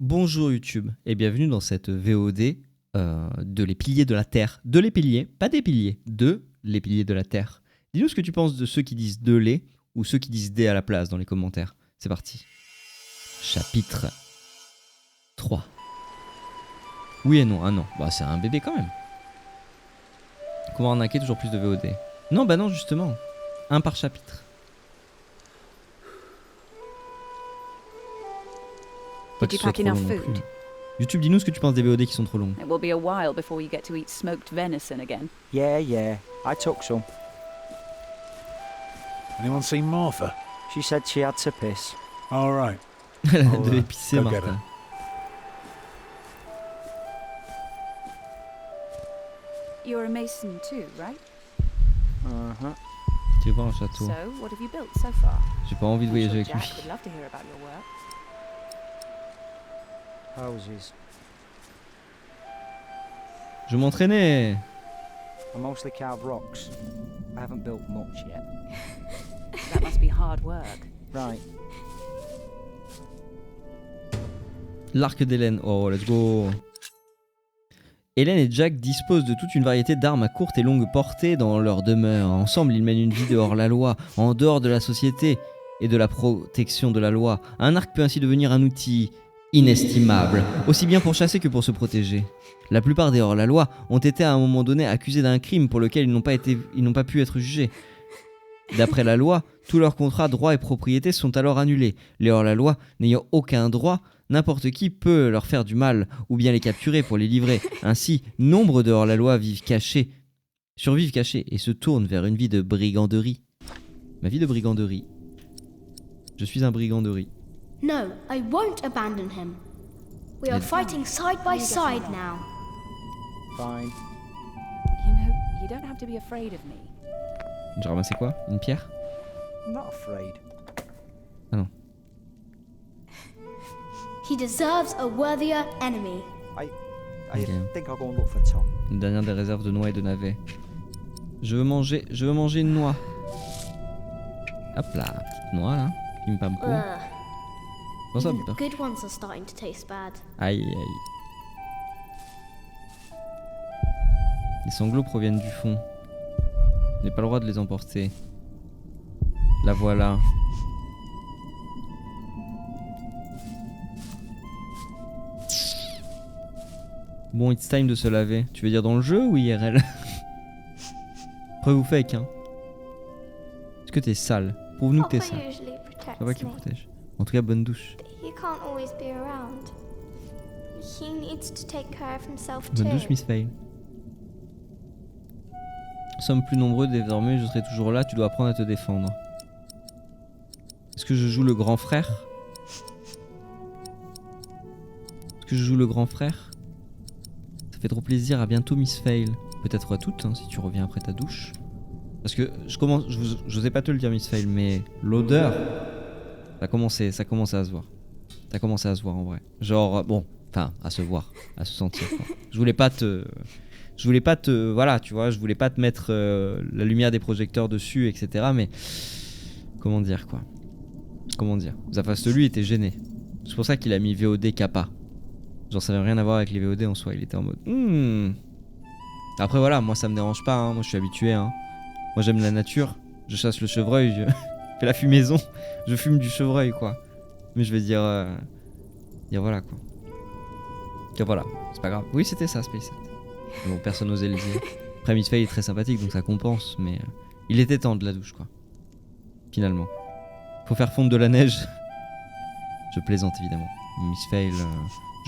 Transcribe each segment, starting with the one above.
Bonjour YouTube et bienvenue dans cette VOD de Les Piliers de la Terre. De Les Piliers, pas des piliers, de Les Piliers de la Terre. Dis-nous ce que tu penses de ceux qui disent de les ou ceux qui disent des à la place dans les commentaires. C'est parti. Chapitre 3. Oui et non, ah non, bah c'est un bébé quand même. Comment arnaquer toujours plus de VOD? Non, bah non justement, un par chapitre. Pas que ce soit trop long non plus. YouTube, dis-nous ce que tu penses des VOD qui sont trop longues. It will be a while before you get to eat smoked venison again. Yeah, I took some. Anyone seen Martha? She said she had to piss. All right. Elle a Oh, de épicé, go get Martin. her. You're a mason too, right? Uh-huh. Tu vas voir un château. So, what have you built so far? J'ai pas envie de I'm voyager sure avec Jack lui. would love to hear about your work. Houses. Je vais m'entraîner. I mostly carve rocks. I haven't built much yet. That must be hard work. Right. L'arc d'Hélène. Oh, let's go. Hélène et Jack disposent de toute une variété d'armes à courte et longue portée dans leur demeure. Ensemble, ils mènent une vie dehors la loi, en dehors de la société et de la protection de la loi. Un arc peut ainsi devenir un outil inestimable, aussi bien pour chasser que pour se protéger. La plupart des hors-la-loi ont été à un moment donné accusés d'un crime pour lequel ils n'ont pas pu être jugés. D'après la loi, tous leurs contrats, droits et propriétés sont alors annulés. Les hors-la-loi n'ayant aucun droit, n'importe qui peut leur faire du mal ou bien les capturer pour les livrer. Ainsi, nombre de hors-la-loi survivent cachés et se tournent vers une vie de briganderie. Ma vie de briganderie. Je suis un brigand de riz. No, I won't abandon him. We are fighting side by side now. Fine. You know, you don't have to be afraid of me. J'ai ramassé quoi? Une pierre? I'm not afraid. Ah non. He deserves a worthier enemy. I Okay. think I'll go and look for Tom. Une dernière des réserves de noix et de navets. Je veux manger une noix. Hop là, petite noix là. Pim pam poum. Comment ça, Even the peur? good ones are starting to taste bad. Aïe aïe. Les sanglots proviennent du fond. Je n'ai pas le droit de les emporter. La voilà. Bon, it's time de se laver. Tu veux dire dans le jeu ou IRL? Preuve ou fake, hein? Est-ce que t'es sale? Prouve-nous que t'es Papa sale. usually protects Ça va qui me, protège. En tout cas, bonne douche. but he can't always be around. He needs to take care of himself Bonne too. douche, Miss Faye. Nous sommes plus nombreux désormais, je serai toujours là, tu dois apprendre à te défendre. Est-ce que je joue le grand frère? Est-ce que je joue le grand frère? Ça fait trop plaisir, à bientôt Miss Fail. Peut-être à toutes, hein, si tu reviens après ta douche. Parce que je sais pas te le dire Miss Fail, mais l'odeur, ça a commencé à se voir. Ça a commencé à se voir en vrai. Genre, bon, enfin, à se voir, à se sentir quoi. Je voulais pas te, voilà, tu vois, je voulais pas te mettre la lumière des projecteurs dessus, etc. Mais, comment dire quoi? Comment dire? Zafaste lui était gêné. C'est pour ça qu'il a mis VOD kappa. Genre ça n'avait rien à voir avec les VOD en soi, il était en mode Après voilà, moi ça me dérange pas, hein. Moi je suis habitué, hein. Moi j'aime la nature, je chasse le chevreuil, je fais la fumaison, je fume du chevreuil quoi. Mais je vais dire voilà quoi. Dire voilà, c'est pas grave. Oui c'était ça Space 7. Bon personne n'osait le dire. Après Miss Faye est très sympathique donc ça compense, mais il était temps de la douche quoi. Finalement. Faut faire fondre de la neige. Je plaisante évidemment. Miss Faye,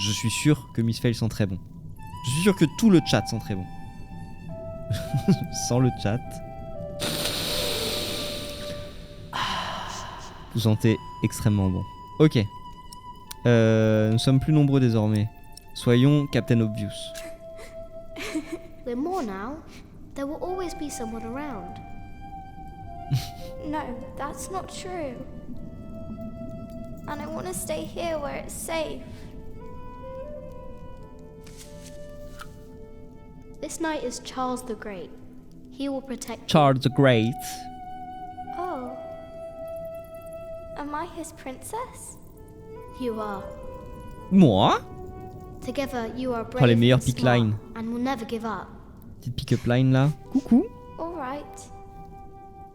je suis sûr que Miss Faye sent très bon. Je suis sûr que tout le chat sent très bon. Sans le chat. Vous sentez extrêmement bon. Ok. Nous sommes plus nombreux désormais. Soyons Captain Obvious. We're more now. There will always be someone around. No, that's not true. And I want to stay here where it's safe. This knight is Charles the Great. He will protect you. Charles the Great. Oh. Am I his princess? You are. Moi? Together, you are Oh, les brave meilleurs and pick smart lines. and will never give up. Petite pick-up line là. Coucou. All right.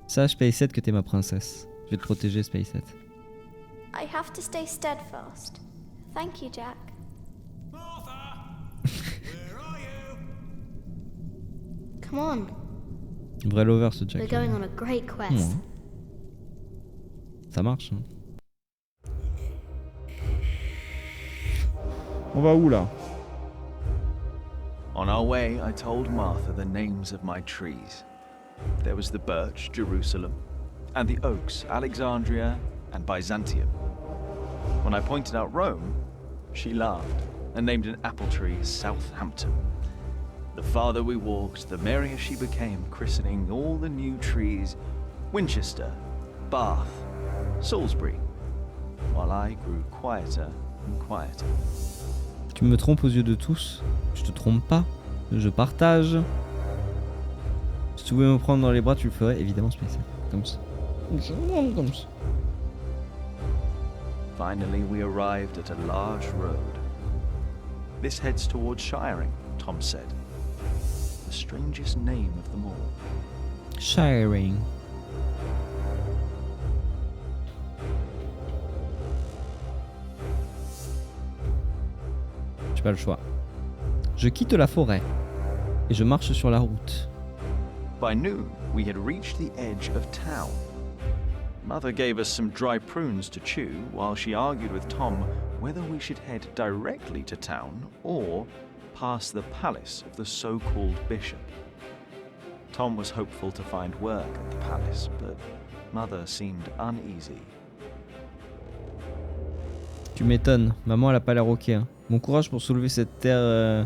Sache, Spacette, que t'es ma princesse. Je vais te protéger, Spacette. I have to stay steadfast. Thank you, Jack. Come on, Vrai lover, ce Jack. we're going on a great quest. Ça marche. Hein. On va où là? On our way, I told Martha the names of my trees. There was the birch, Jerusalem, and the oaks, Alexandria and Byzantium. When I pointed out Rome, she laughed and named an apple tree Southampton. The farther we walked, the merrier she became, christening all the new trees Winchester, Bath, Salisbury, while I grew quieter and quieter. Tu me trompes aux yeux de tous. Je te trompe pas. Je partage. Si tu voulais me prendre dans les bras, tu le ferais évidemment, Spacette. Comme ça. Comme ça. Finally, we arrived at a large road. This heads towards Shiring, Tom said. The strangest name of them all. Shiring. J'ai pas le choix. Je quitte la forêt et je marche sur la route. By noon, we had reached the edge of town. Mother gave us some dry prunes to chew while she argued with Tom whether we should head directly to town or past the palace of the so-called bishop. Tom was hopeful to find work at the palace, but Mother seemed uneasy. Tu m'étonnes, maman elle a pas l'air ok. Hein. Bon courage pour soulever cette terre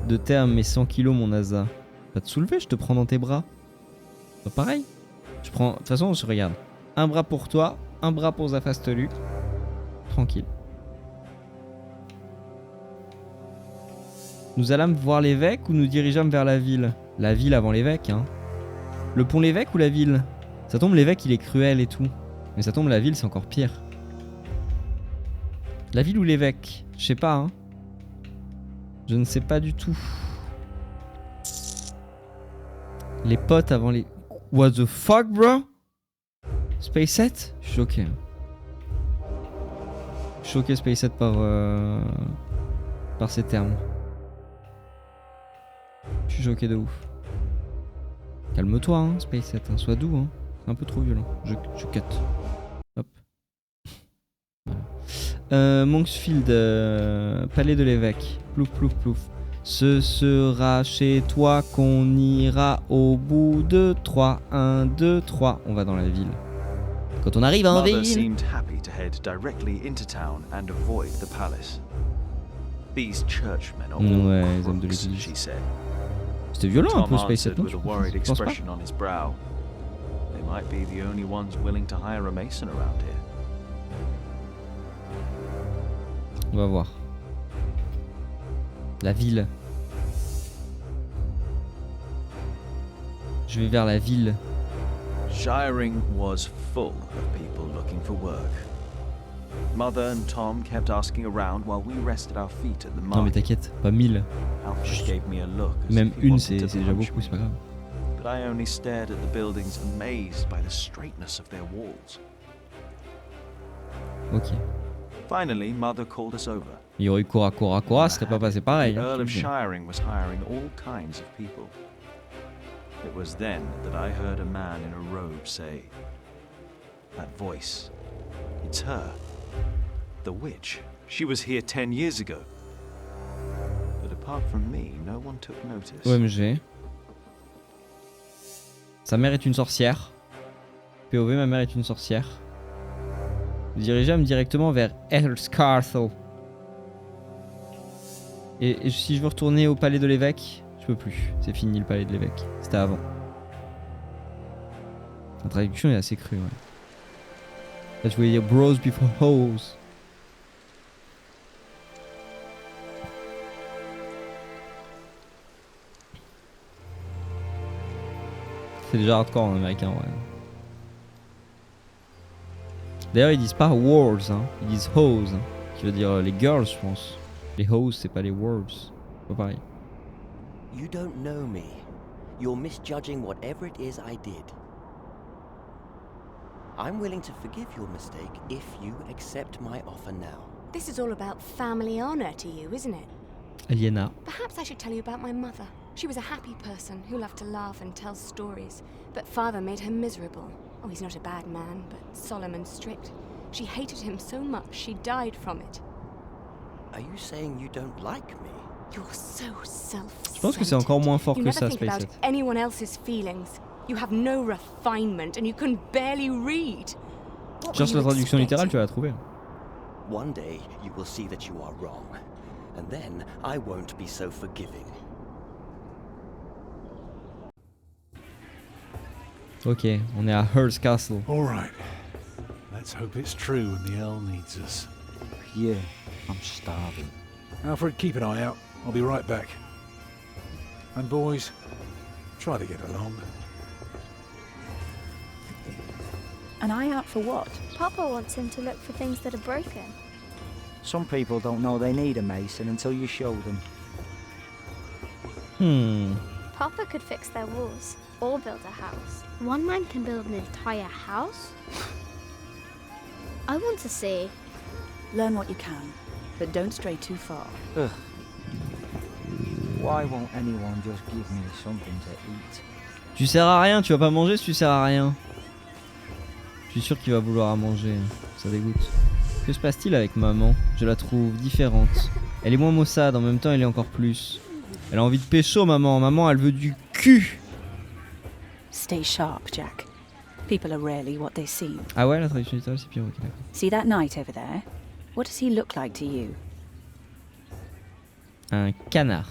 de terre, mais 100 kilos mon asa. Pas te soulever, je te prends dans tes bras. Pas pareil. Je prends. De toute façon, je regarde. Un bras pour toi, un bras pour Zafastelu. Tranquille. Nous allâmes voir l'évêque ou nous dirigeâmes vers la ville? La ville avant l'évêque, hein. Le pont l'évêque ou la ville? Ça tombe, l'évêque il est cruel et tout. Mais ça tombe, la ville c'est encore pire. La ville ou l'évêque? Je sais pas, hein. Je ne sais pas du tout. Les potes avant les... What the fuck, bro? Spacette? Je suis choqué. Je suis choqué, Spacette, par ces termes. Je suis choqué de ouf. Calme-toi, hein, Spacette. Hein. Sois doux, hein. C'est un peu trop violent. Je cut. Hop. Voilà. Monksfield, palais de l'évêque. Plouf, plouf, plouf. Ce sera chez toi qu'on ira au bout de 3. 1, 2, 3. On va dans la ville. Quand on arrive en Mother ville. seemed happy to head directly into town and avoid the palace. These churchmen are Ouais, all les hommes de crooks, l'église. she said. C'était violent un Tom peu, Spacette, answered non? with a worried Tu penses pas? expression on his brow. They might be the only ones willing to hire a mason around here. On va voir. La ville. Je vais vers la ville. Shiring was full of people looking for work. Mother and Tom kept asking around while we rested our feet at the Non mais market. t'inquiète, pas 1000. Alfred gave me a look as Même if he une wanted c'est to déjà punch beaucoup, me. c'est pas grave. But I only stared at the buildings, amazed by the straightness of their walls. Ok. Finally, Mother called us over. Il y aurait eu Cora, ça serait pas passé pareil. The Hein, Earl of je te le dis. Shiring was hiring all kinds of people. It was then that I heard a man in a robe say, "That voice, it's her. The witch. She was here 10 years ago." But apart from me, no one took notice. OMG. Sa mère est une sorcière. POV, ma mère est une sorcière. Vous dirigez directement vers Elscartho. Et si je veux retourner au palais de l'évêque, je peux plus. C'est fini le palais de l'évêque. C'était avant. La traduction est assez crue, ouais. Là, je voulais dire bros before hoes. C'est déjà hardcore en américain, ouais. D'ailleurs, ils disent pas whores, hein. Ils disent hoes. Hein. qui veut dire les girls, je pense. Les hoes, c'est pas les wolves. Pas pareil. You don't know me. You're misjudging whatever it is I did. I'm willing to forgive your mistake if you accept my offer now. This is all about family honor to you, isn't it? Aliena. Perhaps I should tell you about my mother. She was a happy person who loved to laugh and tell stories, but father made her miserable. Oh, he's not a bad man, but solemn and strict. She hated him so much she died from it. Are you saying you don't like me? You're so self-centered. Je pense que c'est encore moins fort You que never ça, think about Spacet. anyone else's feelings. You have no refinement and you can barely read. What Cherche were la you traduction littérale, expecting? tu vas la trouver. One day you will see that you are wrong, and then I won't be so forgiving. Ok, on est à Hearst Castle. All right. Let's hope it's true and the Earl needs us. Yeah, I'm starving. Alfred, keep an eye out. I'll be right back. And boys, try to get along. An eye out for what? Papa wants him to look for things that are broken. Some people don't know they need a mason until you show them. Papa could fix their walls or build a house. One man can build an entire house? I want to see. Learn what you can, but don't stray too far. Ugh. Why won't anyone just give me something to eat? Tu sers à rien, tu vas pas manger si tu sers à rien. Je suis sûr qu'il va vouloir à manger, ça dégoûte. Que se passe-t-il avec maman? Je la trouve différente. Elle est moins maussade, en même temps elle est encore plus. Elle a envie de pécho, maman. Maman, elle veut du cul. Stay sharp, Jack. People are rarely what they seem. Ah ouais, la traduction littérale, c'est pire, ok, d'accord. See that knight over there? What does he look like to you? Un canard.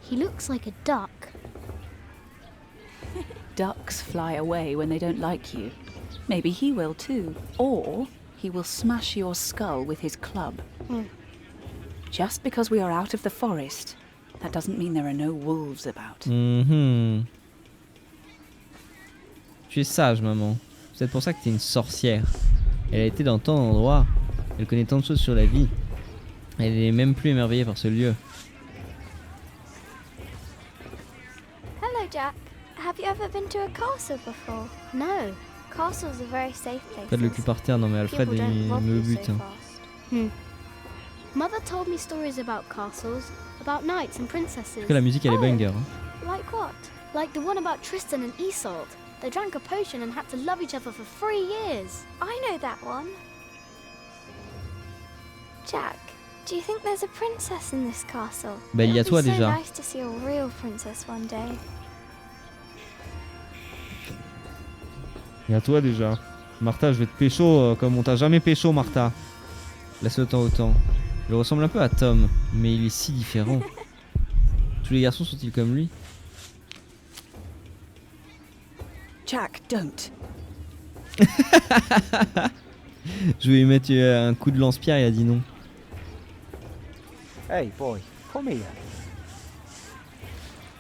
He looks like a duck. Ducks fly away when they don't like you. Maybe he will too. Or he will smash your skull with his club. Just because we are out of the forest, that doesn't mean there are no wolves about. Tu es sage, maman. C'est peut-être pour ça que t'es une sorcière. Elle a été dans tant d'endroits. Elle connaît tant de choses sur la vie. Elle est même plus émerveillée par ce lieu. Hello, Jack. Have you ever been to a castle before? No. Castles are very safe places. Pas de le cul par terre, non mais Alfred People don't il rob me you bute. so fast. Mother told me stories about castles, about knights and princesses. Parce que la musique elle est Oh, banger. Hein. Like what? Like the one about Tristan and Isolde. They drank a potion and had to love each other for 3 years. I know that one. Jack, do you think there's a princess in this castle? Bah il y a toi déjà. Nice to see a real princess one day. Il y a toi déjà. Martha, je vais te pécho comme on t'a jamais pécho, Martha. Laisse le temps au temps. Il ressemble un peu à Tom, mais il est si différent. Tous les garçons sont-ils comme lui? Jack, don't. Je vais lui mettre un coup de lance-pierre, il a dit non. Hey, boy, come here.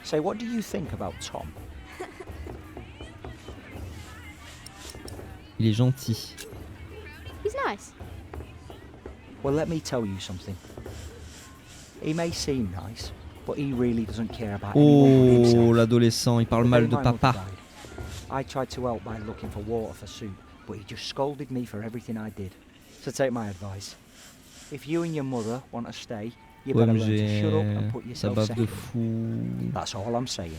Say, what do you think about Tom? Il est gentil. He's nice. Well, let me tell you something. He may seem nice, but he really doesn't care about anyone but Oh, himself. l'adolescent, il parle The mal day de my mother papa. died, I tried to help by looking for water for soup, but he just scolded me for everything I did. So take my advice. If you and your mother want to stay, you better learn to shut up and put OMG, ça yourself bave de second. fou. That's all I'm saying.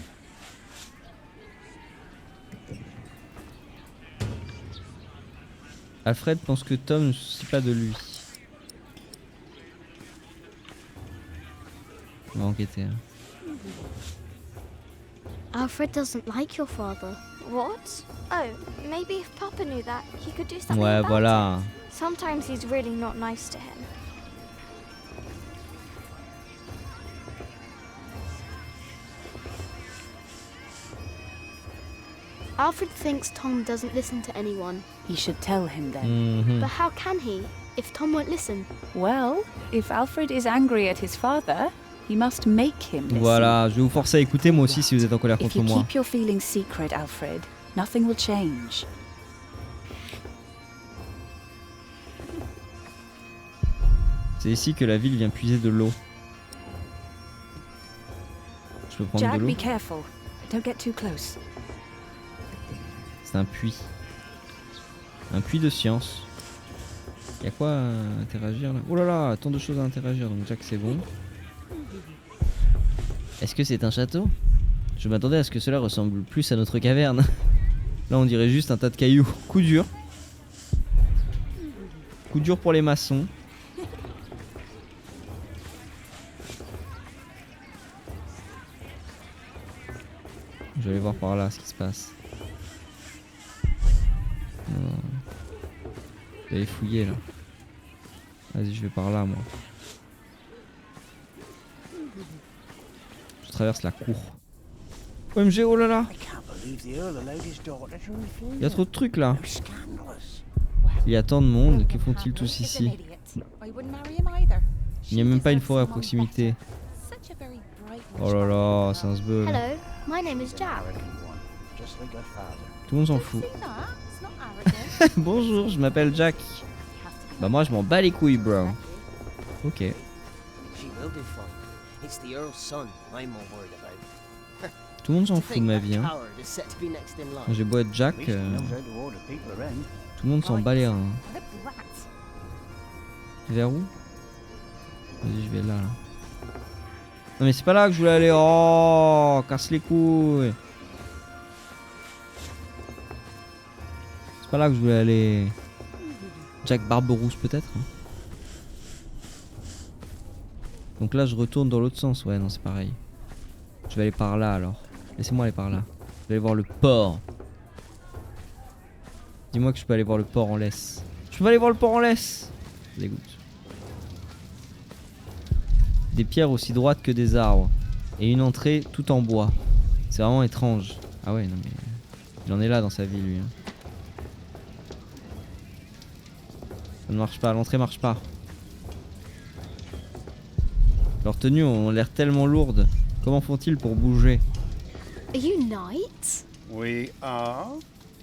Alfred pense que Tom ne se soucie pas de lui. On va enquêter. Hein. Alfred doesn't like your father. What? Oh, maybe if Papa knew that, he could do something Ouais, about voilà. it. Sometimes he's really not nice to him. Alfred thinks Tom doesn't listen to anyone. He should tell him then. But how can he, if Tom won't listen? Well, if Alfred is angry at his father, he must make him listen. Voilà, je vais vous forcer à écouter moi aussi si vous êtes en colère If contre you moi. keep your feelings secret, Alfred, nothing will change. C'est ici que la ville vient puiser de l'eau. Je peux prendre de Jack, l'eau. be careful. Don't get too close. C'est un puits. Un puits de science. Y'a quoi à interagir là? Oh là là, tant de choses à interagir, donc Jack c'est bon. Est-ce que c'est un château? Je m'attendais à ce que cela ressemble plus à notre caverne. Là on dirait juste un tas de cailloux. Coup dur. Coup dur pour les maçons. Je vais aller voir par là ce qui se passe. Je vais aller fouiller là. Vas-y, je vais par là moi. Je traverse la cour. OMG, oh là là! Il y a trop de trucs là. Il y a tant de monde, que font-ils tous ici? Il n'y a même pas une forêt à proximité. Oh là là, c'est un sbeul. Hello, my name is Jack. Tout le monde s'en fout. Bonjour, je m'appelle Jack. Bah moi je m'en bats les couilles, bro. Ok. Tout le monde s'en fout de ma vie, hein. J'ai beau être Jack, tout le monde s'en bat les reins. Vers où? Vas-y, je vais là. Non mais c'est pas là que je voulais aller. Oh, casse les couilles. C'est pas là que je voulais aller. Jack Barberousse peut-être. Donc là je retourne dans l'autre sens. Ouais non c'est pareil. Je vais aller par là alors. Laissez-moi aller par là. Je vais aller voir le port. Dis-moi que je peux aller voir le port en laisse. Je peux aller voir le port en laisse. Ça dégoûte. Des pierres aussi droites que des arbres. Et une entrée tout en bois. C'est vraiment étrange. Ah ouais non mais... Il en est là dans sa vie lui. Hein. Ça ne marche pas, l'entrée marche pas. Leurs tenues ont l'air tellement lourdes. Comment font-ils pour bouger? Are you knights? We are?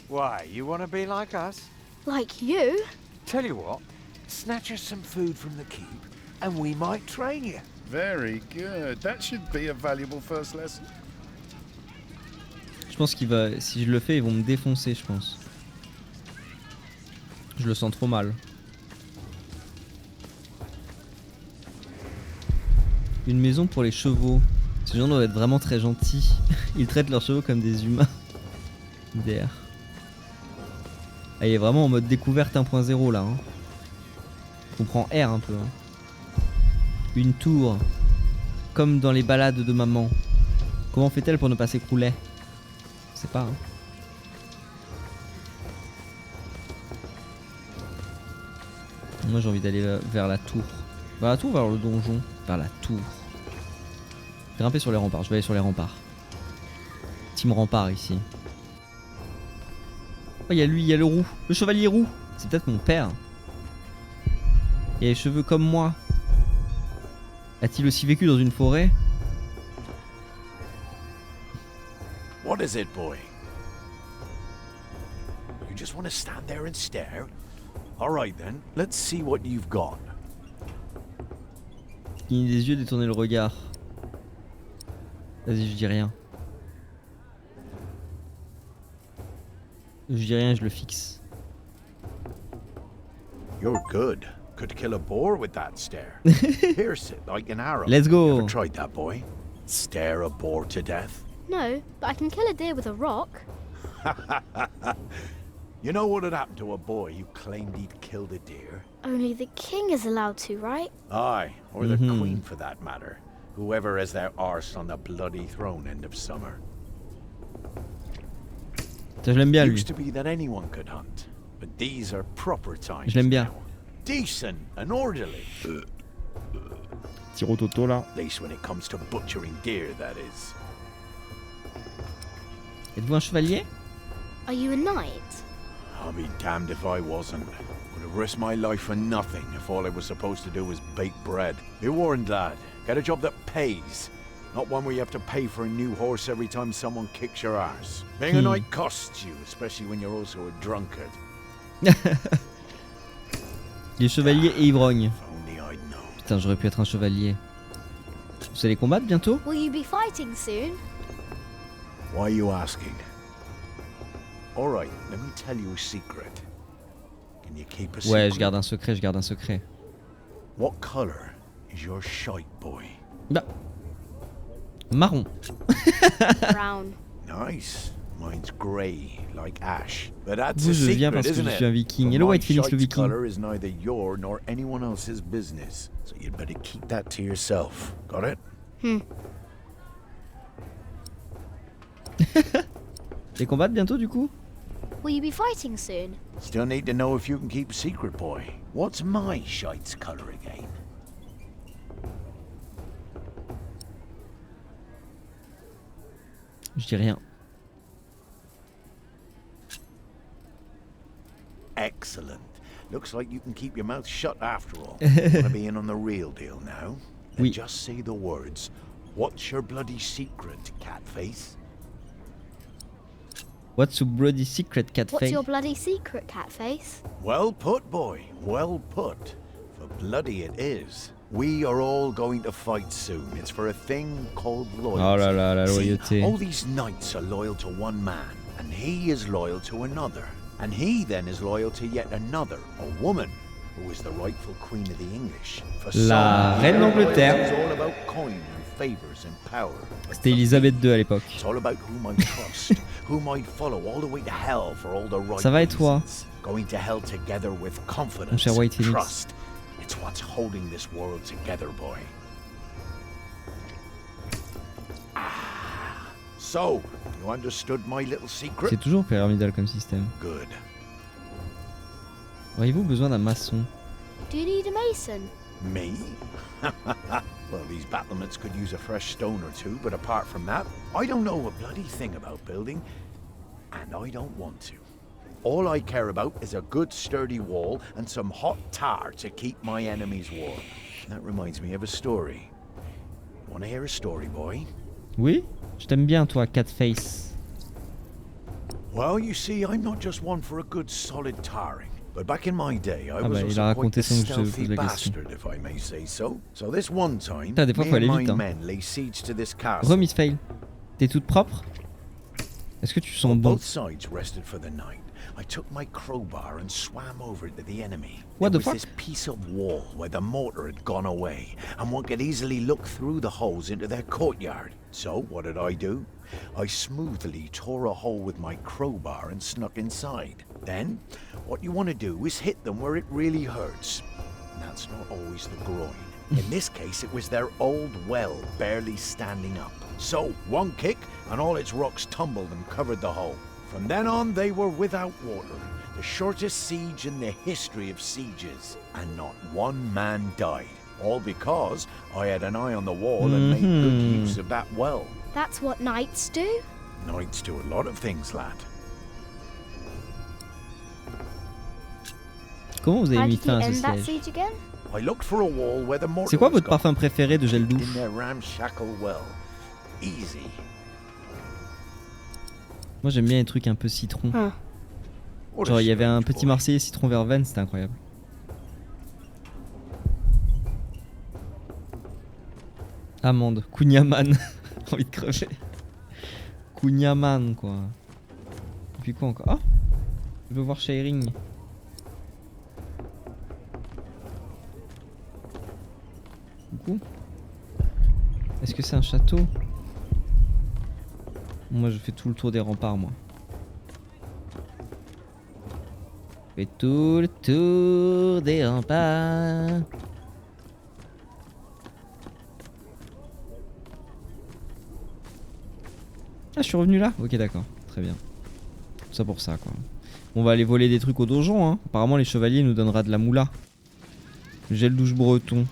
Why, you want to be like us? Like you? Tell you what, snatch us some food from the keep, and we might train you. Very good. That should be a valuable first lesson. Je pense qu'il va... Si je le fais, ils vont me défoncer, je pense. Je le sens trop mal. Une maison pour les chevaux. Ces gens doivent être vraiment très gentils. Ils traitent leurs chevaux comme des humains. DR. Ah, il est vraiment en mode découverte 1.0 là. Hein. On prend R un peu. Hein. Une tour. Comme dans les balades de maman. Comment fait-elle pour ne pas s'écrouler? Je sais pas. Hein. Moi j'ai envie d'aller vers la tour. Vers la tour ou vers le donjon? Vers la tour. Grimper sur les remparts, je vais aller sur les remparts. Team rempart ici. Oh il y a lui, il y a le roux. Le chevalier roux. C'est peut-être mon père. Il a les cheveux comme moi. A-t-il aussi vécu dans une forêt? What is it, boy? You just want to stand there and stare? All right then, let's see what you've got. Cligner des yeux, détourner le regard. Vas-y, je dis rien. Je dis rien, je le fixe. You're good. Could kill a boar with that stare. Pierce it like an arrow. Let's go. Ever tried that, boy? Stare a boar to death? No, but I can kill a deer with a rock. You know what had happened to a boy who claimed he'd killed a deer? Only the king is allowed to, right? Aye, or the queen for that matter. Whoever has their arse on the bloody throne end of summer. Ça, je l'aime bien lui. Used to be that anyone could hunt, but these are proper times. Je l'aime bien. now. Decent and orderly. Tiro Toto là. At least when it comes to butchering deer, that is. Êtes-vous un chevalier? Are you a knight? I'll be damned if I wasn't. Would have risked my life for nothing if all I was supposed to do was bake bread. Be warned, lad. Get a job that pays. Not one where you have to pay for a new horse every time someone kicks your ass. Being a knight costs you, especially when you're also a drunkard. Les chevaliers et ivrognes. If only I'd known. Putain, j'aurais pu être un chevalier. Vous allez combattre bientôt? Will you be fighting soon? Why are you asking? All right, let me tell you a secret. Can you keep a secret? Ouais, je garde un secret, je garde un secret. What color is your shite boy? Bah. Marron. Brown. Nice. Mine's grey, like ash. But that's Vous, a je viens secret, parce que isn't je suis un it? viking. But Hello, my White Phoenix le shite's viking. color is neither your nor anyone else's business. So you'd better keep that to yourself. Got it? Les combattre bientôt du coup? Will you be fighting soon? Still need to know if you can keep a secret, boy. What's my shite's color again? Je dis rien. Excellent. Looks like you can keep your mouth shut after all. Wanna be in on the real deal now? Then Oui. just say the words. What's your bloody secret, Catface? What's your bloody secret, What's Catface? your bloody secret, Catface? Well put, boy. Well put. For bloody it is. We are all going to fight soon. It's for a thing called loyalty. Oh là là, la See, loyauté. all these knights are loyal to one man, and he is loyal to another. And he then is loyal to yet another, a woman, who is the rightful queen of the English. For La some, reine d'Angleterre. It's all about coin and favors and power. C'était Elisabeth II à l'époque. It's all about whom I trust, whom I'd follow all the way to hell for all the right Ça va et toi? reasons. Going to hell together with confidence Mon cher and White Phoenix. trust. It's what's holding this world together, boy. So, you understood my little secret? C'est toujours pyramidal comme système. Good. Auriez-vous besoin d'un maçon? Do you need a mason? Me? Well, these battlements could use a fresh stone or two, but apart from that, I don't know a bloody thing about building, and I don't want to. All I care about is a good sturdy wall and some hot tar to keep my enemies warm. That reminds me of a story. Wanna hear a story, boy? Oui? Je t'aime bien toi, Catface. Well, you see, I'm not just one for a good solid tarring. But back in my day, I Ah was bah, il a also quite raconté a sans que je te stealthy pose la question. bastard, if I may say so. So this one time, Putain, des fois, me faut and aller my vite, hein. men lay siege to this castle. Re Miss Fail. T'es toute propre? Est-ce que tu sens While bon? both sides rested for the night, I took my crowbar and swam over to the enemy. What There the was fuck? this piece of wall where the mortar had gone away, and one could easily look through the holes into their courtyard. So what did I do? I smoothly tore a hole with my crowbar and snuck inside. Then, what you want to do is hit them where it really hurts. And that's not always the groin. In this case, it was their old well barely standing up. So, one kick, and all its rocks tumbled and covered the hole. From then on, they were without water, the shortest siege in the history of sieges, and not one man died. All because I had an eye on the wall and made good use of that well. That's what knights do? Knights do a lot of things, lad. Comment vous avez How mis did you fin à ce end that siège? siege again? I looked for a wall where the mortar C'est quoi was votre gone, parfum préféré de gel douche? in their ramshackle well. Easy. Moi j'aime bien les trucs un peu citron. Huh. What a Genre il y avait un strange petit boy. Marseillais citron verveine, c'était incroyable. Amande, Kunyaman. Envie de crever. Kunyaman quoi. Et puis quoi encore? Ah, je veux voir Sharing. Coucou. Est-ce que c'est un château? Moi je fais tout le tour des remparts moi. Je fais tout le tour des remparts. Ah, je suis revenu là? Ok, d'accord. Très bien. Tout ça pour ça, quoi. On va aller voler des trucs au donjon, hein. Apparemment, les chevaliers nous donnera de la moula. Gel douche breton.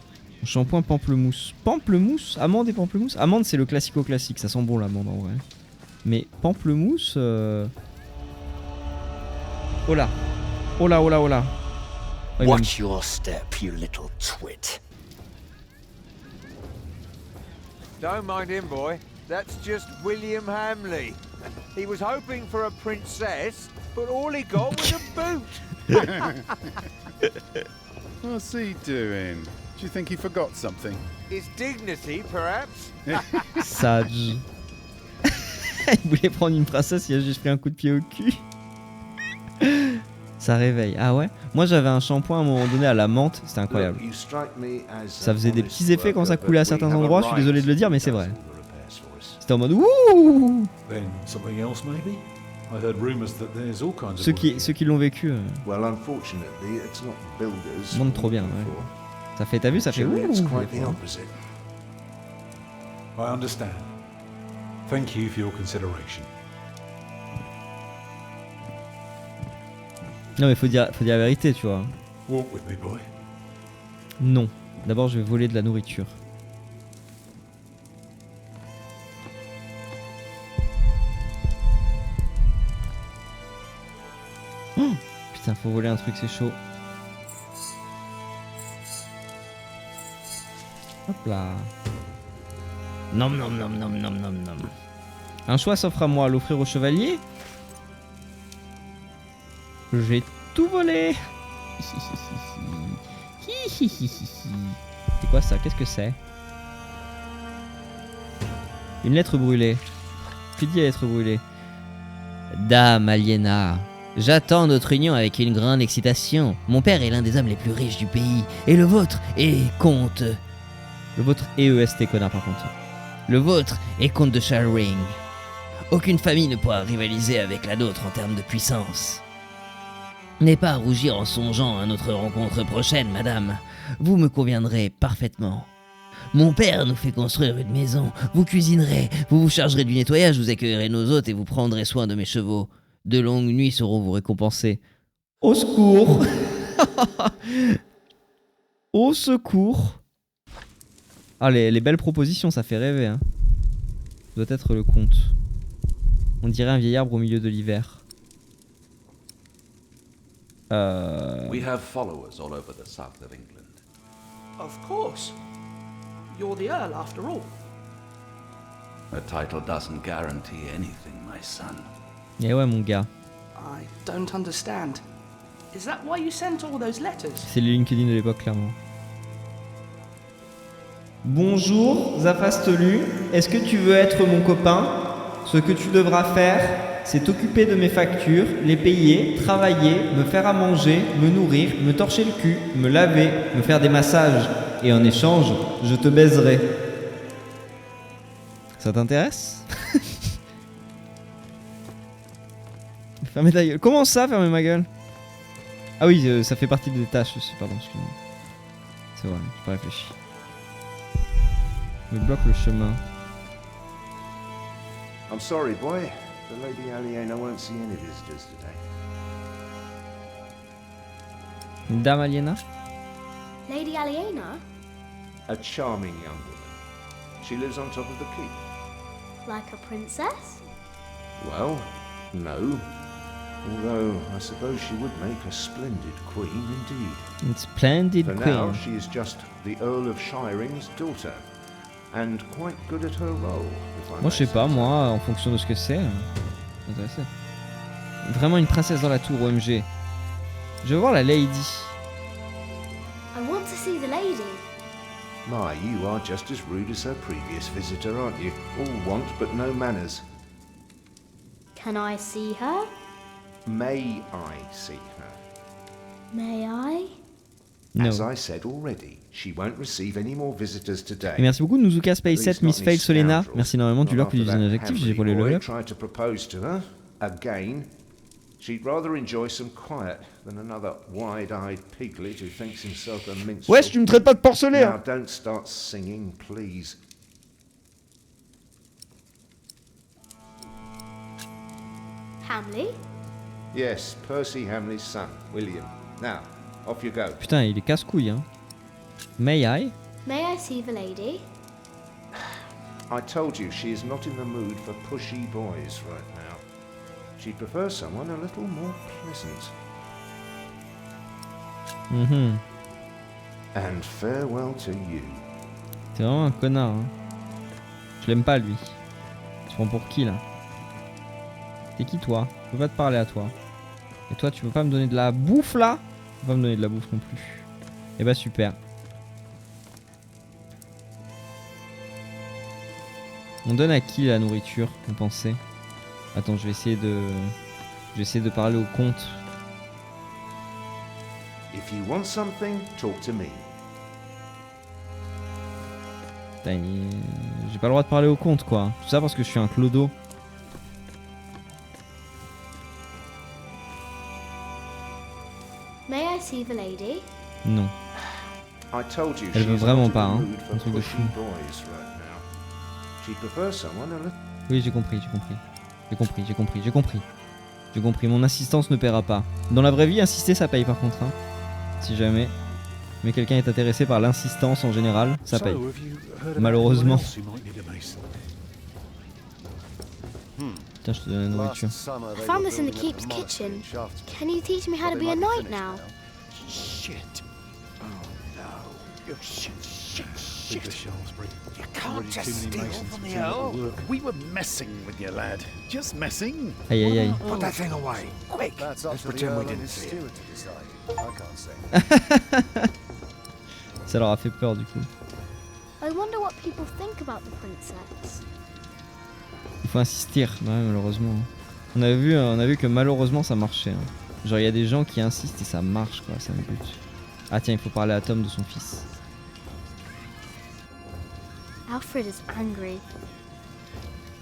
Shampoing pamplemousse. Pamplemousse? Amande et pamplemousse? Amande, c'est le classico-classique. Ça sent bon, l'amande, en vrai. Mais pamplemousse... Oh là. Oh là, oh là, oh là. Oh, il va me- Watch your step, you little twit. Don't mind him, boy. That's just William Hamley. He was hoping for a princess, but all he got was a boot. What's he doing? Do you think he forgot something? His dignity, perhaps? Sage. Il voulait prendre une princesse, il a juste pris un coup de pied au cul. Ça réveille. Ah ouais? Moi j'avais un shampoing à un moment donné à la menthe, c'était incroyable. Ça faisait des petits effets quand ça coulait à certains endroits, je suis désolé de le dire mais c'est vrai. C'était en mode ouh! Ceux qui l'ont vécu montrent trop bien. Ouais. Ça fait, t'as vu, ça fait ouh! I understand. Thank you for your consideration. Non mais faut dire la vérité, tu vois. Walk with me, boy. Non. D'abord je vais voler de la nourriture. Oh putain, faut voler un truc, c'est chaud. Hop là. Nom nom nom nom nom nom nom. Un choix s'offre à moi, l'offrir au chevalier. J'ai tout volé. C'est quoi ça? Qu'est-ce que c'est? Une lettre brûlée. Que dit la lettre brûlée? Dame Aliena, j'attends notre union avec une grande excitation. Mon père est l'un des hommes les plus riches du pays. Et le vôtre est comte... Le vôtre est EST, connard, par contre. Le vôtre est comte de Shallring. Aucune famille ne pourra rivaliser avec la nôtre en termes de puissance. N'ayez pas à rougir en songeant à notre rencontre prochaine, madame. Vous me conviendrez parfaitement. Mon père nous fait construire une maison. Vous cuisinerez, vous vous chargerez du nettoyage, vous accueillerez nos hôtes et vous prendrez soin de mes chevaux. De longues nuits seront vous récompensées. Au secours! Au secours! Ah, les belles propositions, ça fait rêver, hein. Ça doit être le conte. On dirait un vieil arbre au milieu de l'hiver. We have followers all over the south of England. Of course. You're the Earl after all. A title doesn't guarantee anything, my son. Eh ouais, mon gars. I don't understand. Is that why you sent all those letters? C'est les LinkedIn de l'époque, clairement. Bonjour, Zafastelu. Est-ce que tu veux être mon copain? Ce que tu devras faire, c'est t'occuper de mes factures, les payer, travailler, me faire à manger, me nourrir, me torcher le cul, me laver, me faire des massages. Et en échange, je te baiserai. Ça t'intéresse? Fermez ta gueule. Comment ça, fermer ma gueule? Ah oui, ça fait partie des tâches aussi, pardon, excuse-moi. C'est vrai, j'ai pas réfléchi. Me bloque le chemin. I'm sorry, boy. The Lady Aliena won't see any visitors today. Dame Aliena? Lady Aliena? A charming young woman. She lives on top of the keep. Like a princess? Well, no. Although, I suppose she would make a splendid queen indeed. Une splendid For queen. now, she is just the Earl of Shiring's daughter. And quite good at her role, if I Moi je sais pas, moi, en fonction de ce que c'est. Intéressé. Vraiment une princesse dans la tour, OMG. Je veux voir la lady. I want to see the lady. My, you are just as rude as her previous visitor, aren't you? All want but no manners. Can I see her? May I see her? May I? No. As I said already, she won't receive any more visitors today. Et merci beaucoup Nuzuka Space 7, Miss Fail Solena. Merci énormément du leur plus du adjectif, j'ai pour les level up. Tried to propose to her again. She'd rather enjoy some quiet than another wide-eyed piglet who thinks himself a minstrel. Wesh, tu me traites pas de porcelet. Now don't start singing, please. Hamley? Yes, Percy Hamley's son, William. Now, off you go. Putain, il est casse-couille, hein. May I? May I see the lady? I told you she is not in the mood for pushy boys right now. She prefers someone a little more pleasant. And farewell to you. T'es vraiment un connard, hein. Je l'aime pas, lui. Tu prends pour qui, là? T'es qui, toi? Je peux pas te parler à toi. Et toi, tu veux pas me donner de la bouffe, là? Tu peux pas me donner de la bouffe non plus. Eh bah, super. On donne à qui la nourriture, vous pensez? Attends, je vais essayer de parler au comte. If you want something, talk to me. Putain, j'ai pas le droit de parler au comte, quoi. Tout ça parce que je suis un clodo. May I see the lady? Non. I told you Elle veut she's vraiment not pas, in hein. the mood for Un truc de pushy fou. boys right now. She prefers someone a little. Oui, j'ai compris. J'ai compris, mon insistance ne paiera pas. Dans la vraie vie, insister ça paye par contre, hein. Si jamais. Mais quelqu'un est intéressé par l'insistance en général, ça paye. Malheureusement. Tiens, je te donne la nourriture. I found this in the keep's kitchen. Can you teach me how to be a knight now? Shit. Oh no. You're shit. You can't just steal from the Earl. We were messing with you, lad. Just messing. Aïe aïe aïe. Put that thing away, quick. Let's pretend we didn't see it. Ça leur a fait peur du coup. I wonder what people think about the princess. Il faut insister, ouais, malheureusement. On a vu que malheureusement ça marchait. Hein. Genre il y a des gens qui insistent et ça marche quoi, c'est un but. Ah tiens, il faut parler à Tom de son fils. Alfred is angry.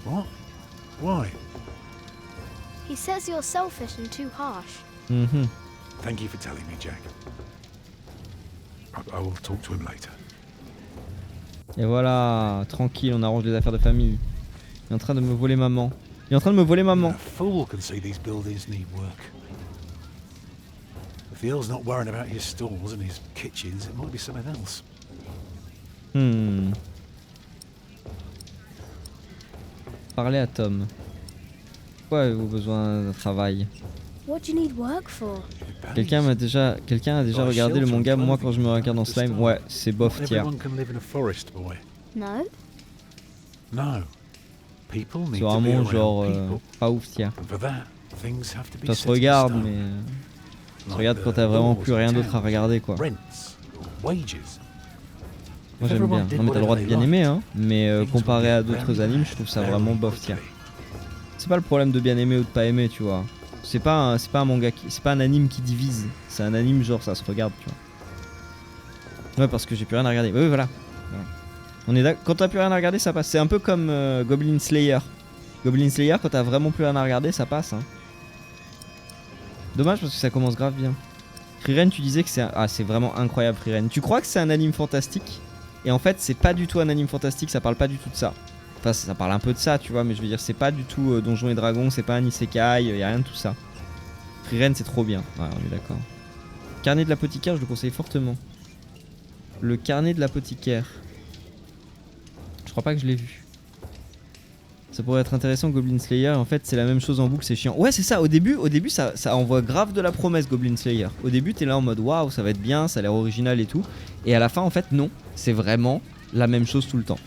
What? Why? He says you're selfish and too harsh. Mhm. Thank you for telling me, Jack. I will talk to him later. Et voilà, tranquille, on arrange les affaires de famille. Il est en train de me voler maman. A fool can see these buildings need work. If the Earl's not worrying about his stalls and his kitchens, it might be something else. Parlez à Tom. Pourquoi avez-vous besoin d'un travail? What do you need work for? Quelqu'un a déjà regardé le manga Moi quand je me regarde en slime? Ouais, c'est bof tiers. No? No. C'est vraiment genre pas ouf tiers. Ça se regarde mais ça se regarde quand t'as vraiment plus rien d'autre à regarder quoi. Moi j'aime bien. Non mais t'as le droit de bien aimer hein. Mais comparé à d'autres animes, je trouve ça vraiment bof tiers. C'est pas le problème de bien aimer ou de pas aimer, tu vois. C'est pas un manga c'est pas un anime qui divise. C'est un anime genre ça se regarde, tu vois. Ouais, parce que j'ai plus rien à regarder. Oui, voilà. On est d'accord. Quand t'as plus rien à regarder, ça passe. C'est un peu comme Goblin Slayer. Goblin Slayer, quand t'as vraiment plus rien à regarder, ça passe. Hein. Dommage parce que ça commence grave bien. Frieren, tu disais que c'est c'est vraiment incroyable, Frieren. Tu crois que c'est un anime fantastique? Et en fait, c'est pas du tout un anime fantastique. Ça parle pas du tout de ça. Enfin, ça parle un peu de ça, tu vois, mais je veux dire, c'est pas du tout Donjons et Dragons, c'est pas un isekai, y a rien de tout ça. Frieren, c'est trop bien. Ouais, on est d'accord. Carnet de l'apothicaire, je le conseille fortement. Le carnet de l'apothicaire. Je crois pas que je l'ai vu. Ça pourrait être intéressant, Goblin Slayer. En fait, c'est la même chose en boucle, c'est chiant. Ouais, c'est ça. Au début ça envoie grave de la promesse, Goblin Slayer. Au début, t'es là en mode waouh, ça va être bien, ça a l'air original et tout. Et à la fin, en fait, non. C'est vraiment la même chose tout le temps.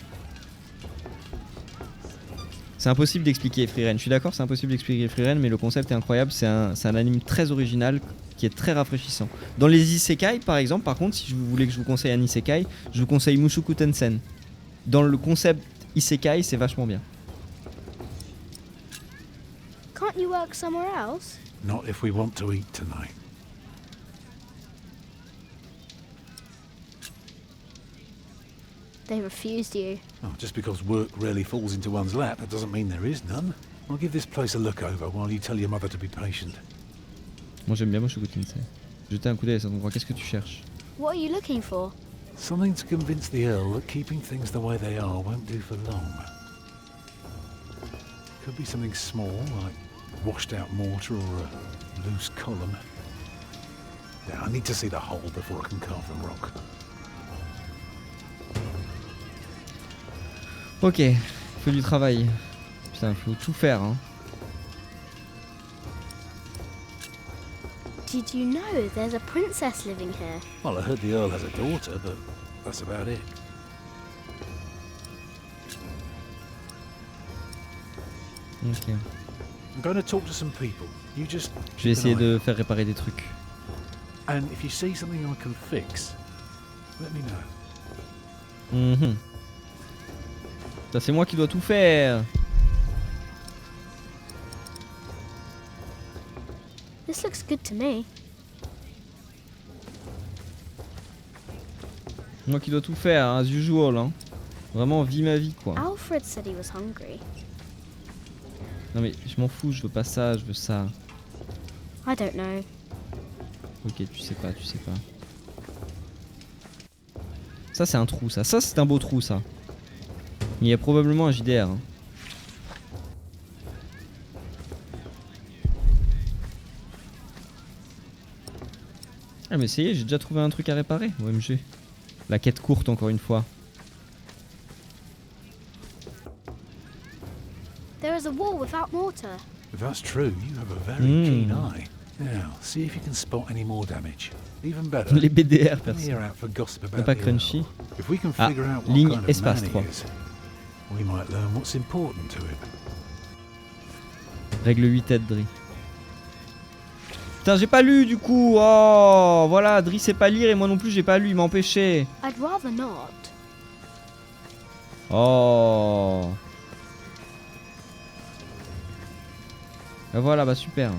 C'est impossible d'expliquer Frieren. Je suis d'accord, c'est impossible d'expliquer Frieren, mais le concept est incroyable. C'est un anime très original qui est très rafraîchissant. Dans les isekai, par exemple, par contre, si vous voulez que je vous conseille un isekai, je vous conseille Mushoku Tensei. Dans le concept isekai, c'est vachement bien. Can't you work somewhere else? Not if we want to eat tonight. They refused you. Oh, just because work rarely falls into one's lap, that doesn't mean there is none. I'll give this place a look over while you tell your mother to be patient. Moi j'aime bien Mushoku Tensei. Jeter un coup d'œil à cet endroit. Qu'est-ce que tu cherches? What are you looking for? Something to convince the Earl that keeping things the way they are won't do for long. Could be something small, like washed out mortar or a loose column. Yeah, I need to see the hole before I can carve the rock. Ok, faut du travail. Putain, faut tout faire, hein. Did you know there's a princess living here? Well, I heard the Earl has a daughter, but that's about it. Ok. I'm going to talk to some people. You just. Je vais essayer de faire réparer des trucs. And if you see something I can fix, let me know. Ça c'est moi qui dois tout faire. This looks good to me. Moi qui dois tout faire, as usual. Hein. Vraiment, vis ma vie quoi. Alfred said he was hungry. Non mais je m'en fous, je veux pas ça, je veux ça. I don't know. Ok, tu sais pas. Ça c'est un trou ça. Ça c'est un beau trou ça. Il y a probablement un JDR. Hein. Ah mais ça y est, j'ai déjà trouvé un truc à réparer. OMG. La quête courte encore une fois. There is a wall without mortar. If that's true, you have a very keen eye. Now, see if you can spot any more damage. Even better. Les BDR perso. We're out for gossip about Pas the crunchy. Earl. If we can Ah, figure out what ligne kind of espace man 3. he is, we might learn what's important to him. Règle 8 aide Dri. Putain, j'ai pas lu du coup. Oh, voilà, Dri sait pas lire et moi non plus j'ai pas lu, il m'a empêché. I'd rather not. Oh. Et voilà, bah super.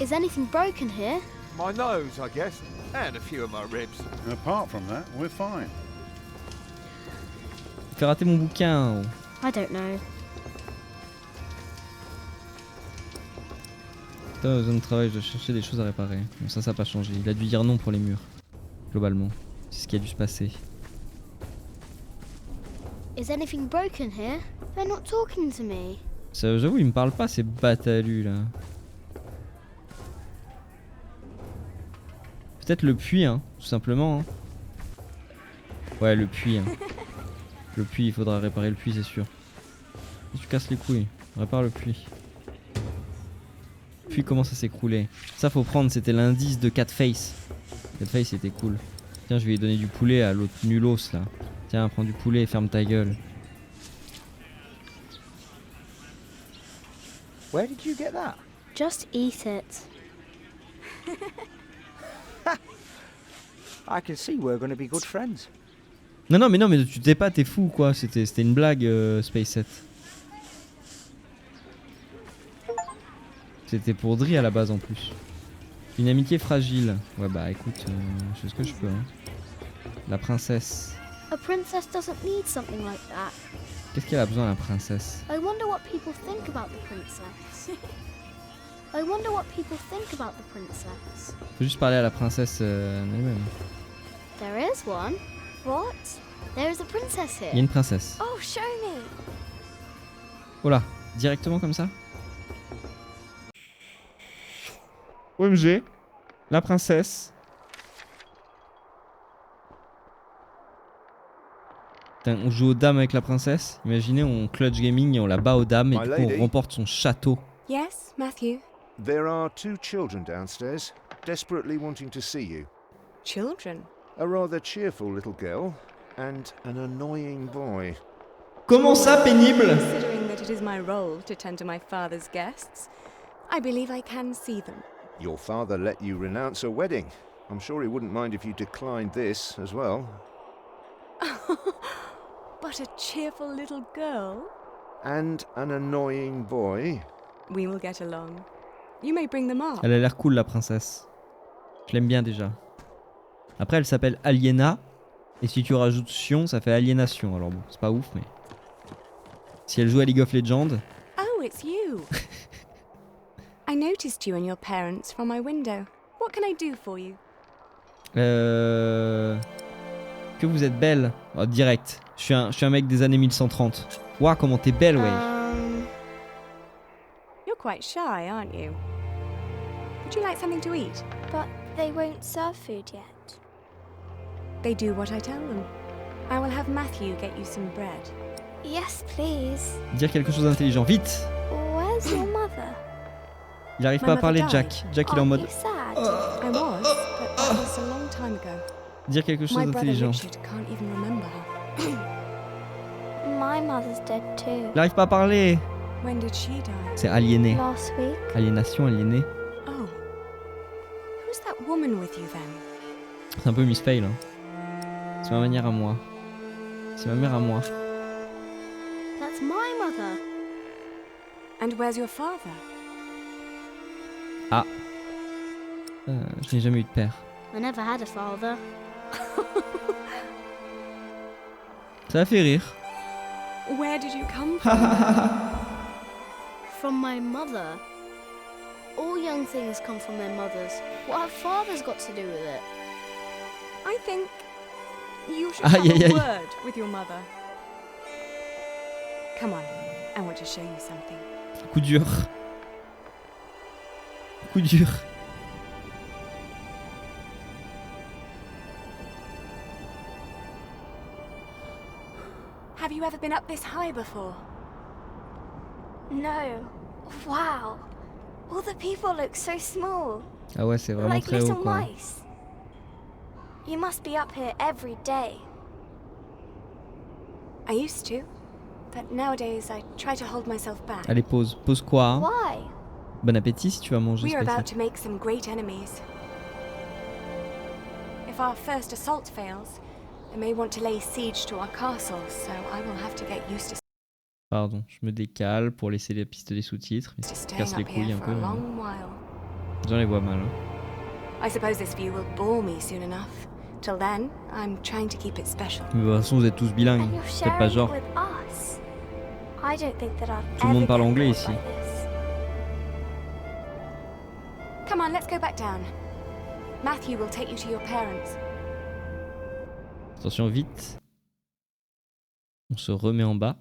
Is anything broken here? My nose, I guess, and a few of my ribs. And apart from that, we're fine. Il fait rater mon bouquin. I don't know. Putain, dans zone de travail, je dois chercher des choses à réparer. Bon, ça a pas changé. Il a dû dire non pour les murs. Globalement. C'est ce qui a dû se passer. Is anything broken here? They're not talking to me. Ça, j'avoue, il me parle pas ces batalus là. Peut-être le puits, hein, tout simplement. Hein. Ouais, le puits. Hein. Le puits, il faudra réparer le puits, c'est sûr. Si tu casses les couilles, répare le puits. Le puits commence à s'écrouler. Ça, faut prendre, c'était l'indice de Catface. Catface, c'était cool. Tiens, je vais lui donner du poulet à l'autre nulos là. Tiens, prends du poulet et ferme ta gueule. Where did you get that? Just eat it. I can see we're going to be good friends. Non, mais tu t'es pas, t'es fou quoi. C'était une blague, Space 7. C'était pour Dri à la base en plus. Une amitié fragile. Ouais, bah écoute, je fais ce que je peux. Hein. La princesse. A princess doesn't need something like that. Qu'est-ce qu'elle a besoin, la princesse? I wonder what people think about the princess. I wonder what people think about the princess. Faut juste parler à la princesse elle-même. There is one. What? There is a princess here. Il y a une princesse. Oh, show me. Oh là, directement comme ça? OMG, la princesse. Putain, on joue aux dames avec la princesse. Imaginez, on clutch gaming et on la bat aux dames et du coup on remporte son château. Yes, Matthew? There are 2 children downstairs, desperately wanting to see you. Children? A rather cheerful little girl and an annoying boy. Comment ça, pénible? Considering that it is my role to tend to my father's guests, I believe I can see them. Your father let you renounce a wedding. I'm sure he wouldn't mind if you declined this as well. But a cheerful little girl? And an annoying boy. We will get along. You may bring them up. Elle a l'air cool, la princesse. Je l'aime bien déjà. Après, elle s'appelle Aliena. Et si tu rajoutes Sion, ça fait aliénation. Alors bon, c'est pas ouf, mais... Si elle joue à League of Legends... Oh, it's you. I noticed you and your parents from my window. What can I do for you? Que vous êtes belle. Oh, direct. Je suis un mec des années 1130. Ouah, comment t'es belle, ouais. You're quite shy, aren't you? Would you like something to eat? But they won't serve food yet. They do what I tell them. I will have Matthew get you some bread. Yes, please. Dire quelque chose d'intelligent, vite. Where's your mother? Il arrive pas à parler de Jack. Jack, il est en mode... I was, but that was a long time ago. Dire quelque chose My brother d'intelligent. Richard can't even remember her. My mother's dead too. Il arrive pas à parler. When did she die? C'est aliéné. Last week. Aliénation, aliéné. Oh. Who's that woman with you then? C'est un peu Miss Fail. Hein. C'est ma manière à moi. C'est ma mère à moi. That's That's my mother. And where's your father? Ah. Je n'ai jamais eu de père. I never had a father. Ça a fait rire. Where did you come from? From my mother. All young things come from their mothers. What have fathers got to do with it? I think you should Aïe, have aïe, a aïe. word with your mother. Come on, I want to show you something. Coup dur. Coup dur. Have you ever been up this high before? No. Wow. All the people look so small. Ah ouais, c'est vraiment Like très haut little quoi. mice. You must be up here every day. I used to, but nowadays I try to hold myself back. Allez, pause. Pause quoi hein? Why? Bon appétit si tu vas manger We are spécial. about to make some great enemies. If our first assault fails, they may want to lay siege to our castle, so I will have to get used to Pardon, je me décale pour laisser les pistes des sous-titres, mais ça staying casse les up couilles here un for peu. a Hein. long while. J'en les vois mal. Hein. I suppose this view will bore me soon enough. Till then, I'm trying to keep it special. Mais de toute façon, vous êtes tous bilingues. And you're Faites pas sharing genre. it with us. I don't think that I'll Tout le monde ever parle get anglais bored ici. by this. Come on, let's go back down. Matthew will take you to your parents. Attention, vite. On se remet en bas.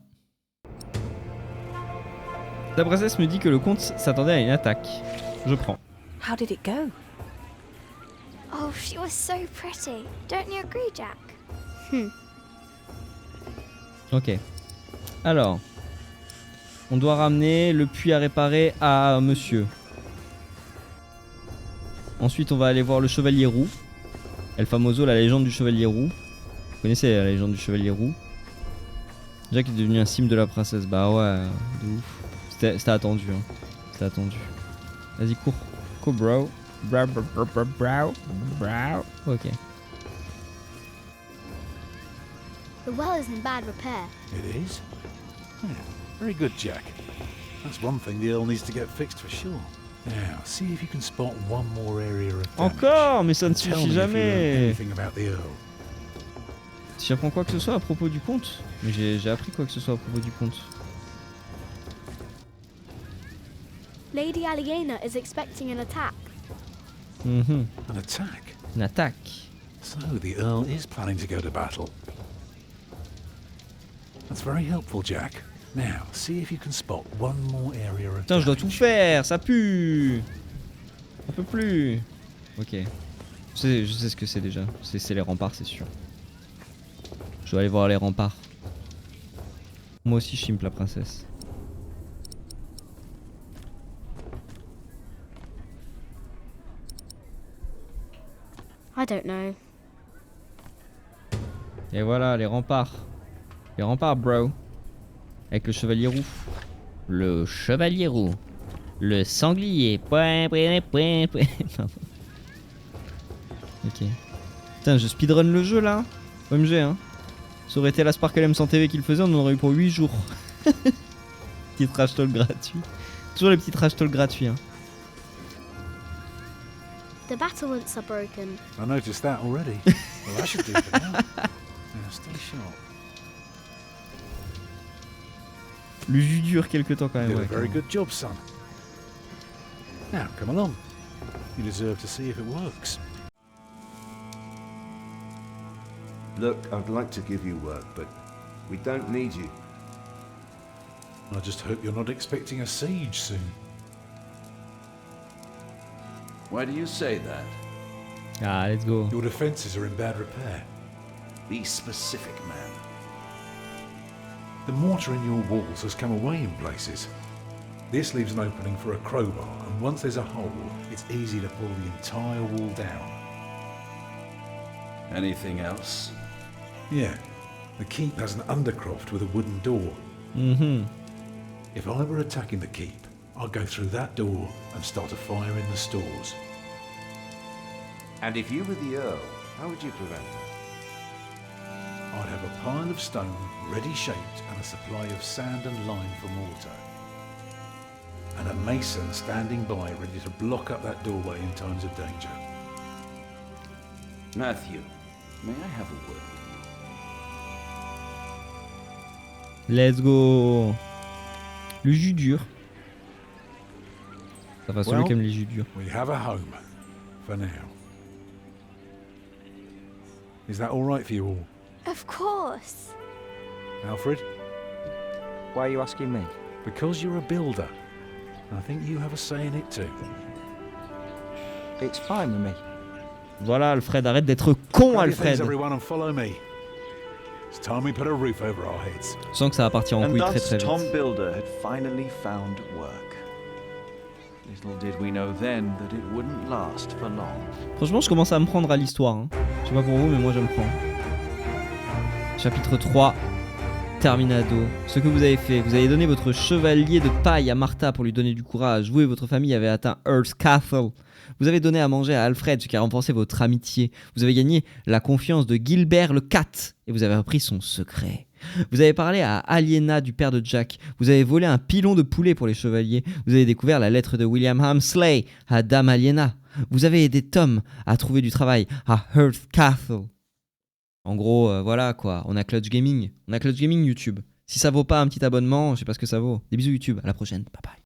La princesse me dit que le comte s'attendait à une attaque. Je prends. How did it go? Oh, she was so pretty. Don't you agree, Jack? Ok. Alors. On doit ramener le puits à réparer à monsieur. Ensuite, on va aller voir le chevalier roux. El famoso, la légende du chevalier roux. Vous connaissez la légende du chevalier roux? Jack est devenu un sim de la princesse. Bah ouais, de ouf. C'était attendu. Hein. C'était attendu. Vas-y, cours. Cours, bro. Bro, bro, bro, bro, bro, bro. Ok. The well is in bad repair. It is? Yeah, very good, Jack. That's one thing the Earl needs to get fixed for sure. Now, see if you can spot one more area of damage. Encore, mais ça ne Tell suffit me if you learn jamais. anything about the Earl. Si j'apprends quoi que ce soit à propos du comte. Mais j'ai appris quoi que ce soit à propos du comte. Lady Aliena is expecting an attack. Mhm. An attack? Une attaque. So the Earl is planning to go to battle. That's very helpful, Jack. Now, see if you can spot one more area of Putain, je dois damage. tout faire, ça pue. On peut plus. Ok. Je sais ce que c'est déjà. C'est les remparts, c'est sûr. Je dois aller voir les remparts. Moi aussi, je chimpe la princesse. I don't know. Et voilà, les remparts. Les remparts, bro. Avec le chevalier roux. Le chevalier roux. Le sanglier. Point, point, point, point. Pardon. Ok. Putain, je speedrun le jeu là. OMG, hein. Ça aurait été la Sparkle M100 TV qui le faisait, on en aurait eu pour 8 jours. Petit trash talk gratuit. Toujours les petits trash talk gratuits, hein. The battlements are broken. I noticed that already. Well, I should do for now. Now, stay sharp. Le jus dure quelques temps quand You même. did a Ouais, very quand même. good job, son. Now, come along. You deserve to see if it works. Look, I'd like to give you work, but we don't need you. I just hope you're not expecting a siege soon. Why do you say that? Ah, let's go. Your defences are in bad repair. Be specific, man. The mortar in your walls has come away in places. This leaves an opening for a crowbar, and once there's a hole, it's easy to pull the entire wall down. Anything else? Yeah, the keep has an undercroft with a wooden door. Mhm. If I were attacking the keep, I'd go through that door and start a fire in the stores. And if you were the Earl, how would you prevent that? I'd have a pile of stone ready shaped and a supply of sand and lime for mortar. And a mason standing by ready to block up that doorway in times of danger. Matthew, may I have a word? Let's go. Le jus dur. Ça va, celui qui aime les jus durs. We have a home, for now. Is that all right for you all? Of course. Alfred? Why are you asking me? Because you're a builder. I think you have a say in it too. It's fine with me. Voilà, Alfred, arrête d'être con, Alfred. Everyone and follow me. It's time we put a roof over our heads. Je sens que ça va partir en couille très très vite. Tom Builder had finally found work. Little did we know then that it wouldn't last for long. Franchement, je commence à me prendre à l'histoire. Hein. Je sais pas pour vous, mais moi je me prends. Chapitre 3. Terminado. Ce que vous avez fait, vous avez donné votre chevalier de paille à Martha pour lui donner du courage. Vous et votre famille avez atteint Earth's Castle. Vous avez donné à manger à Alfred, ce qui a renforcé votre amitié. Vous avez gagné la confiance de Gilbert le Cat et vous avez appris son secret. Vous avez parlé à Aliena du père de Jack. Vous avez volé un pilon de poulet pour les chevaliers. Vous avez découvert la lettre de William Hamsley à Dame Aliena. Vous avez aidé Tom à trouver du travail à Earth's Castle. En gros, voilà quoi, on a Clutch Gaming. On a Clutch Gaming YouTube. Si ça vaut pas un petit abonnement, je sais pas ce que ça vaut. Des bisous YouTube, à la prochaine, bye bye.